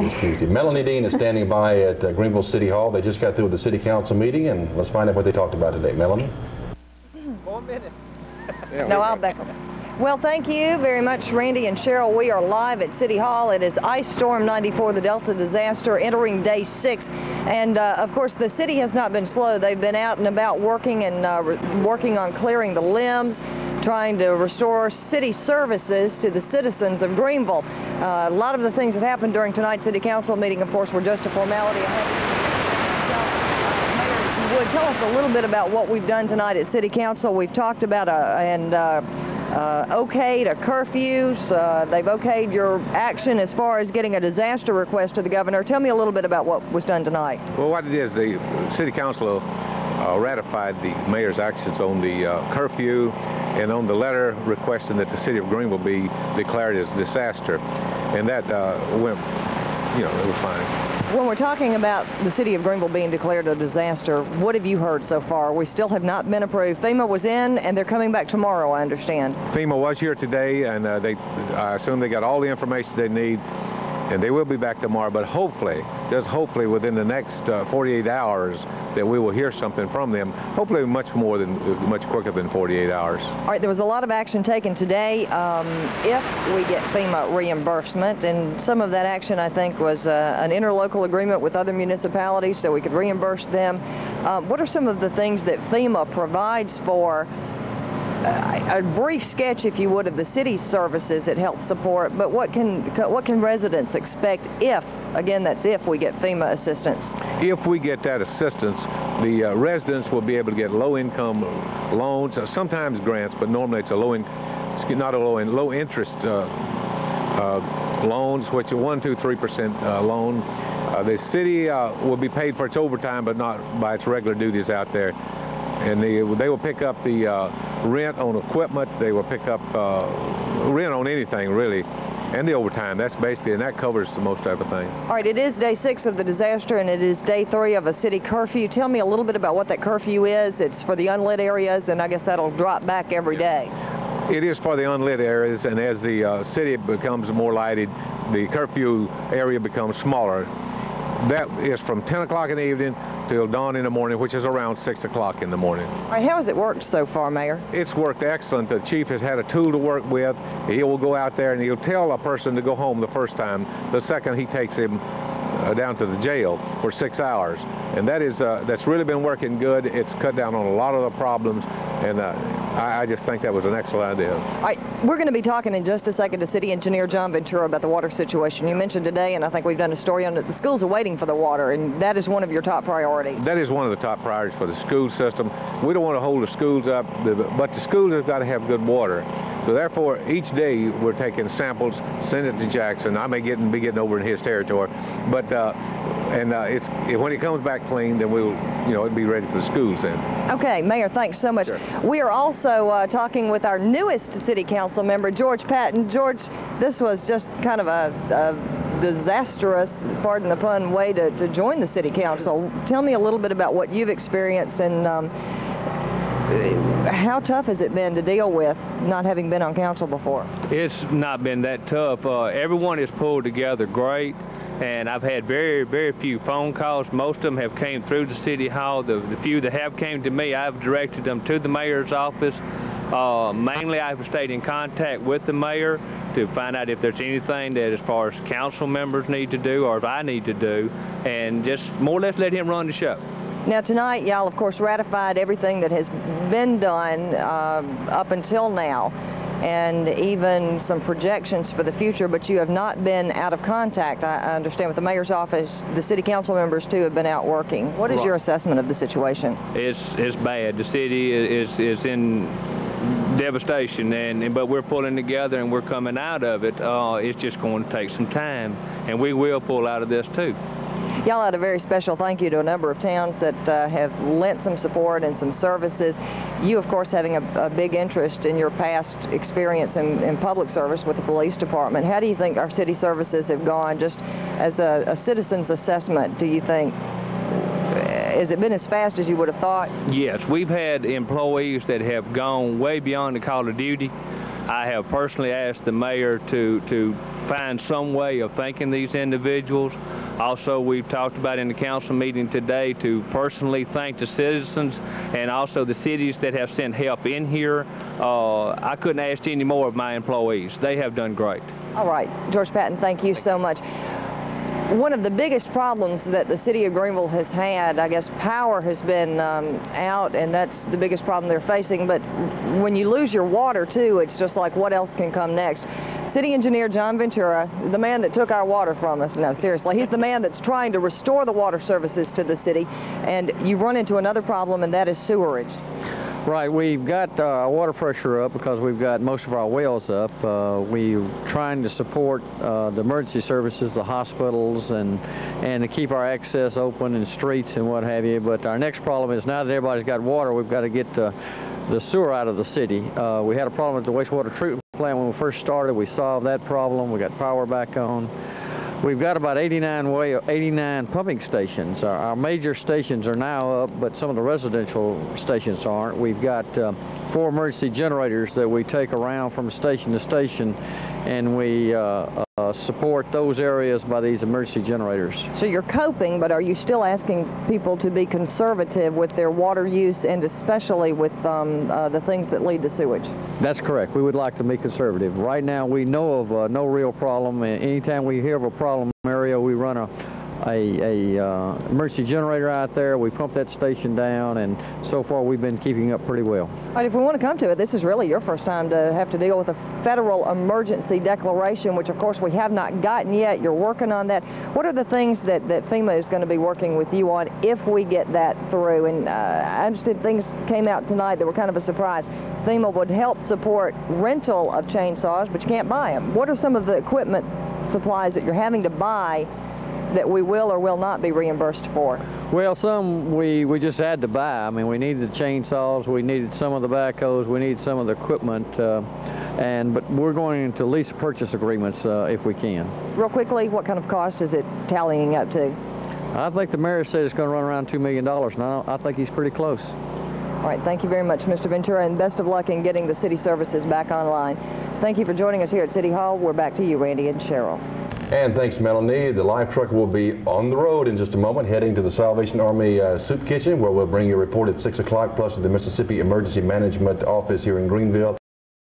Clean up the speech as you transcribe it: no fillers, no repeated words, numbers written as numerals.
Tuesday. Melanie Dean is standing by at Greenville City Hall. They just got through with the City Council meeting, and let's find out what they talked about today. Melanie? 4 minutes. No, I'll back up. Well, thank you very much, Randy and Cheryl. We are live at City Hall. It is Ice Storm 94, the Delta disaster, entering day 6. And, of course, the city has not been slow. They've been out and about working on clearing the limbs, trying to restore city services to the citizens of Greenville. A lot of the things that happened during tonight's City Council meeting, of course, were just a formality. Mayor, would tell us a little bit about what we've done tonight at City Council. We've talked about okayed a curfews. They've okayed your action as far as getting a disaster request to the governor. Tell me a little bit about what was done tonight. Well, what it is, the City Council ratified the mayor's actions on the curfew and on the letter requesting that the city of Greenville be declared as disaster. And that went, it was fine. When we're talking about the city of Greenville being declared a disaster, what have you heard so far? We still have not been approved. FEMA was in, and they're coming back tomorrow, I understand. FEMA was here today, and I assume they got all the information they need, and they will be back tomorrow. But hopefully, just hopefully within the next 48 hours, that we will hear something from them. Hopefully much quicker than 48 hours. All right, there was a lot of action taken today if we get FEMA reimbursement, and some of that action, I think, was an interlocal agreement with other municipalities so we could reimburse them. What are some of the things that FEMA provides for? A brief sketch, if you would, of the city's services it helps support, but what can residents expect if, again, that's if we get FEMA assistance? If we get that assistance, the residents will be able to get low-income loans, sometimes grants, but normally it's a low-interest loans, which are 1%, 2%, 3% loan. The city will be paid for its overtime, but not by its regular duties out there. And they will pick up the rent on equipment. They will pick up rent on anything, really, and the overtime. That's basically, and that covers most everything. All right, it is day 6 of the disaster, and it is day 3 of a city curfew. Tell me a little bit about what that curfew is. It's for the unlit areas, and I guess that'll drop back every day. It is for the unlit areas, and as the city becomes more lighted, the curfew area becomes smaller. That is from 10 o'clock in the evening till dawn in the morning, which is around 6 o'clock in the morning. All right, how has it worked so far, Mayor? It's worked excellent. The chief has had a tool to work with. He will go out there and he'll tell a person to go home the first time. The second, he takes him down to the jail for 6 hours. And that is, that's really been working good. It's cut down on a lot of the problems, and I just think that was an excellent idea. All right, we're going to be talking in just a second to City Engineer John Ventura about the water situation. You mentioned today, and I think we've done a story on it, the schools are waiting for the water, and that is one of your top priorities. That is one of the top priorities for the school system. We don't want to hold the schools up, but the schools have got to have good water. So therefore, each day we're taking samples, sending it to Jackson. I may be getting over in his territory, but when it comes back clean, then we'll, it'll be ready for the schools then. Okay, Mayor, thanks so much. Sure. We are also talking with our newest City Council member, George Patton. George, this was just kind of a disastrous, pardon the pun, way to join the City Council. Tell me a little bit about what you've experienced and how tough has it been to deal with not having been on council before? It's not been that tough. Everyone has pulled together great, and I've had very, very few phone calls. Most of them have came through the City Hall. The few that have came to me, I've directed them to the mayor's office. Mainly, I've stayed in contact with the mayor to find out if there's anything that as far as council members need to do or if I need to do, and just more or less let him run the show. Now tonight, y'all of course ratified everything that has been done up until now, and even some projections for the future, but you have not been out of contact. I understand with the mayor's office, the city council members too have been out working. What is your assessment of the situation? It's bad. The city is in devastation, but we're pulling together and we're coming out of it. It's just going to take some time, and we will pull out of this too. Y'all had a very special thank you to a number of towns that have lent some support and some services. You, of course, having a big interest in your past experience in public service with the police department. How do you think our city services have gone, just as a citizen's assessment, do you think? Has it been as fast as you would have thought? Yes, we've had employees that have gone way beyond the call of duty. I have personally asked the mayor to find some way of thanking these individuals. Also, we've talked about in the council meeting today to personally thank the citizens and also the cities that have sent help in here. I couldn't ask any more of my employees. They have done great. All right, George Patton, thank you so much. One of the biggest problems that the city of Greenville has had, I guess power has been out, and that's the biggest problem they're facing. But when you lose your water too, it's just like, what else can come next? City engineer John Ventura, the man that took our water from us, no, seriously, he's the man that's trying to restore the water services to the city, and you run into another problem, and that is sewerage. Right, we've got our water pressure up because we've got most of our wells up. We're trying to support the emergency services, the hospitals, and to keep our access open and streets and what have you. But our next problem is now that everybody's got water, we've got to get the sewer out of the city. We had a problem at the wastewater treatment plant when we first started. We solved that problem. We got power back on. We've got about 89 pumping stations. Our major stations are now up, but some of the residential stations aren't. We've got 4 emergency generators that we take around from station to station, and we support those areas by these emergency generators. So you're coping, but are you still asking people to be conservative with their water use, and especially with the things that lead to sewage? That's correct. We would like to be conservative. Right now, we know of no real problem. Anytime we hear of a problem area, we run a emergency generator out there. We pump that station down, and so far we've been keeping up pretty well. All right, if we want to come to it, this is really your first time to have to deal with a federal emergency declaration, which of course we have not gotten yet. You're working on that. What are the things that FEMA is going to be working with you on if we get that through? And I understand things came out tonight that were kind of a surprise. FEMA would help support rental of chainsaws, but you can't buy them. What are some of the equipment supplies that you're having to buy that we will or will not be reimbursed for? Well, some we just had to buy. I mean, we needed the chainsaws, we needed some of the backhoes, we need some of the equipment, but we're going into lease purchase agreements if we can. Real quickly, what kind of cost is it tallying up to? I think the mayor said it's going to run around $2 million, and I think he's pretty close. All right, thank you very much, Mr. Ventura, and best of luck in getting the city services back online. Thank you for joining us here at City Hall. We're back to you, Randy and Cheryl. And thanks, Melanie. The live truck will be on the road in just a moment, heading to the Salvation Army Soup Kitchen, where we'll bring you a report at 6 o'clock, plus to the Mississippi Emergency Management Office here in Greenville.